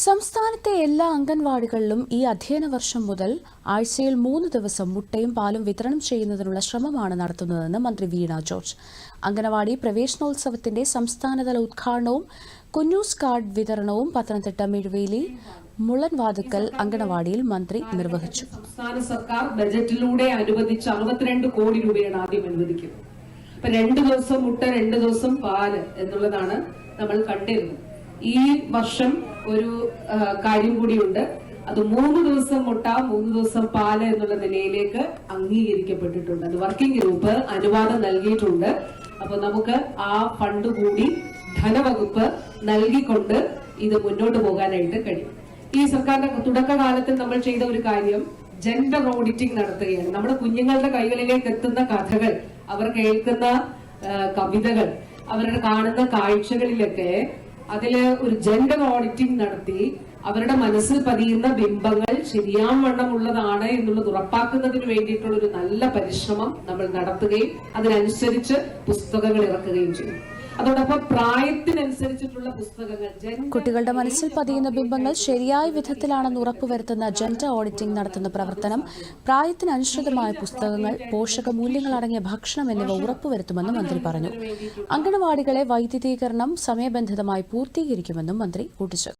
സംസ്ഥാനത്തെ എല്ലാ അംഗൻവാടികളിലും ഈ അധ്യയന വർഷം മുതൽ ആഴ്ചയിൽ 3 ദിവസം മുട്ടയും പാലും വിതരണം ചെയ്യുന്നതിനുള്ള ശ്രമമാണ് നടത്തുന്നതെന്ന് മന്ത്രി വീണ ജോർജ്. അംഗൻവാടി പ്രവേശനോത്സവത്തിന്റെ സംസ്ഥാനതല ഉദ്ഘാടനവും കുഞ്ഞൂസ് കാർഡ് വിതരണവും പത്തനംതിട്ട മിഴുവേലി മുളൻവാതുക്കൽ അംഗൻവാടിയിൽ മന്ത്രി നിർവഹിച്ചു. സംസ്ഥാന സർക്കാർ ബജറ്റിലൂടെ അനുവദിച്ച 62 കോടി രൂപയാണ് ആദ്യം അനുവദിക്കുന്നത്. 2 ദിവസം മുട്ട 2 ദിവസം പാല് എന്നുള്ളതാണ് നമ്മൾ കണ്ടിരുന്നത്. ഈ വർഷം ഒരു കാര്യം കൂടിയുണ്ട്. അത് 3 ദിവസം മുട്ട 3 ദിവസം പാല് എന്നുള്ള നിലയിലേക്ക് അംഗീകരിക്കപ്പെട്ടിട്ടുണ്ട്. അത് വർക്കിംഗ് ഗ്രൂപ്പ് അനുവാദം നൽകിയിട്ടുണ്ട്. അപ്പൊ നമുക്ക് ആ ഫണ്ട് കൂടി ധനവകുപ്പ് നൽകിക്കൊണ്ട് ഇത് മുന്നോട്ട് പോകാനായിട്ട് കഴിയും. ഈ സർക്കാരിന്റെ തുടക്കകാലത്തിൽ നമ്മൾ ചെയ്ത ഒരു കാര്യം ജെൻഡർ ഓഡിറ്റിംഗ് നടത്തുകയാണ്. നമ്മുടെ കുഞ്ഞുങ്ങളുടെ കൈകളിലേക്ക് എത്തുന്ന കഥകൾ, അവർ കേൾക്കുന്ന കവിതകൾ, അവരുടെ കാണുന്ന കാഴ്ചകളിലൊക്കെ അതില് ഒരു ജെൻഡർ ഓഡിറ്റിംഗ് നടത്തി അവരുടെ മനസ്സിൽ പതിയുന്ന ബിംബങ്ങൾ ശരിയാവണ്ണം ഉള്ളതാണ് എന്നുള്ളത് ഉറപ്പാക്കുന്നതിന് വേണ്ടിയിട്ടുള്ള ഒരു നല്ല പരിശ്രമം നമ്മൾ നടത്തുകയും അതിനനുസരിച്ച് പുസ്തകങ്ങൾ ഇറക്കുകയും ചെയ്യും. അതോടൊപ്പം പ്രായത്തിനനുസരിച്ചിട്ടുള്ള പുസ്തകങ്ങൾ, കുട്ടികളുടെ മനസ്സിൽ പതിയുന്ന ബിംബങ്ങൾ ശരിയായ വിധത്തിലാണെന്ന് ഉറപ്പുവരുത്തുന്ന ജെൻഡർ ഓഡിറ്റിംഗ് നടത്തുന്ന പ്രവർത്തനം, പ്രായത്തിനനുസൃതമായ പുസ്തകങ്ങൾ, പോഷകമൂല്യങ്ങൾ അടങ്ങിയ ഭക്ഷണം എന്നിവ ഉറപ്പുവരുത്തുമെന്നും മന്ത്രി പറഞ്ഞു. അംഗനവാടികളെ വൈദ്യുതീകരണം സമയബന്ധിതമായി പൂർത്തീകരിക്കുമെന്നും മന്ത്രി കൂട്ടിച്ചേർത്തു.